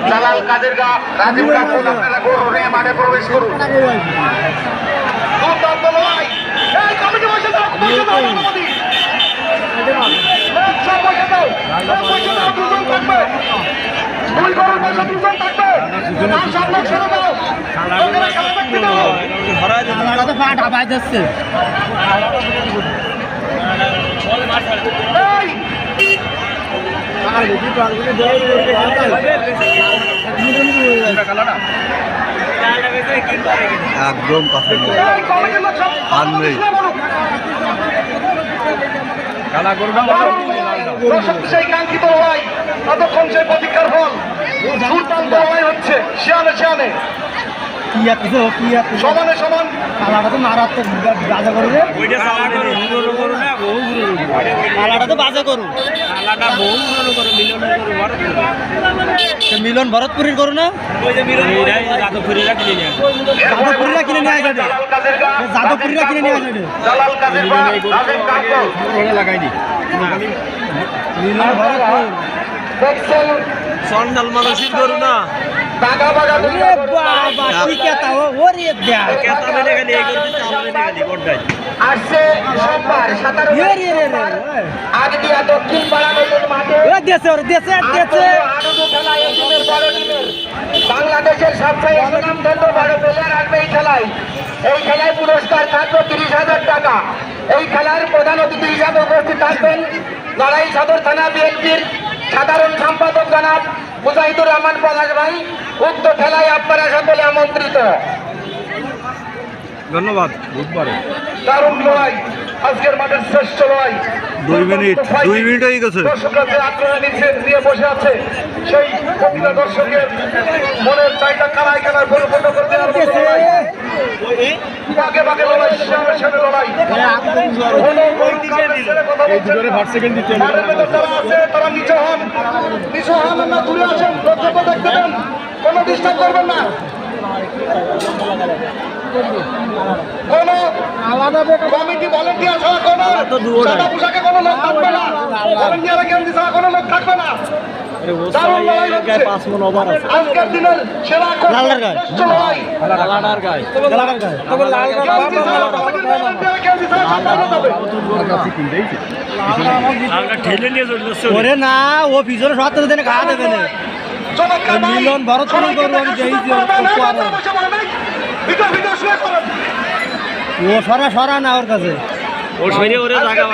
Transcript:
জালাল কাদের গা রাজীব কাপুর আপনারা গরু নিয়ে মাঠে প্রবেশ করুন। দুর্দান্ত লড়াই। এই কমিটি বসে দাও, বসে দাও অনুমতি। সব বসে দাও, সব বসে দাও, দুজন থাকবে। দুই গরুর বসে দুজন থাকবে। আর সব লোক ছেড়ে দাও। লোকেরা খেলা দেখতে দাও। একদম কথা নেই, আর নেই। সেই কাঙ্ক্ষিত লড়াই, ততক্ষণ সেই প্রতীক্ষার ফল। দুর্দান্ত লড়াই হচ্ছে শিয়ানে শিয়ানে, সমানে সমান। কালাটা তো মারাত্মক বাজা করু রে, কালাটা তো বাজা করু, মিলন ভরতপুরের করু না, যাদবপুরীরা কিনে নিয়ে আসে, যাদবপুরীরা কিনে নিয়ে আসে, লাগাইনি মিলন ভরতপুর সন্ডাল মানুষের করু না। আসছে সোমবার 17 আগদিয়া দক্ষিণ পাড়া নতুন মাঠে বাংলাদেশের সবচেয়ে সুনামধন্য বড় প্লেয়ার আসবে এই খেলায়। এই খেলায় পুরস্কার থাকবে 30,000 টাকা। এই খেলার প্রধান অতিথি হিসাবে উপস্থিত থাকবেন নড়াইল সদর থানা বিএনপির সাধারণ সম্পাদক জনাব মুজাহিদুর রহমান পলাশ ভাই। উক্ত খেলায় আপনারা সকলে আমন্ত্রিত। ধন্যবাদ। বুধবারে দারুণ লড়াই, আজকের মাঠের শ্রেষ্ঠ লড়াই। 2 মিনিট হয়ে গেছে। দর্শকরা যে আগ্রহ নিয়ে বসে আছে, সেই প্রতিটা দর্শকের মনের চাহিদা কানায় কানায় পরিপূর্ণ করে দেওয়ার মতো লড়াই। বাগে বাগে লড়াই, সামনে সামনে লড়াই। মাঠের ভেতর যারা আছে তারা নিচে হন, নিচে হন না দূরে আসেন, দর্শক দেখতে দেন, কোনো ডিস্টার্ব করবেন না। কোন কমিটি ভলেন্টিয়ার ছাড়া কোনো সাদা পোশাকে কোনো লোক থাকবে না, ভলেন্টিয়ার গেঞ্জি ছাড়া কোনো লোক থাকবে না। আজকের দিনের সেরা শ্রেষ্ঠ লড়াই। ওরে না, ও পিছনে সব দিনে গা দেবে না। মিলন ভরতপুর করবো, ও সরা না ওর কাছে, ও জায়গা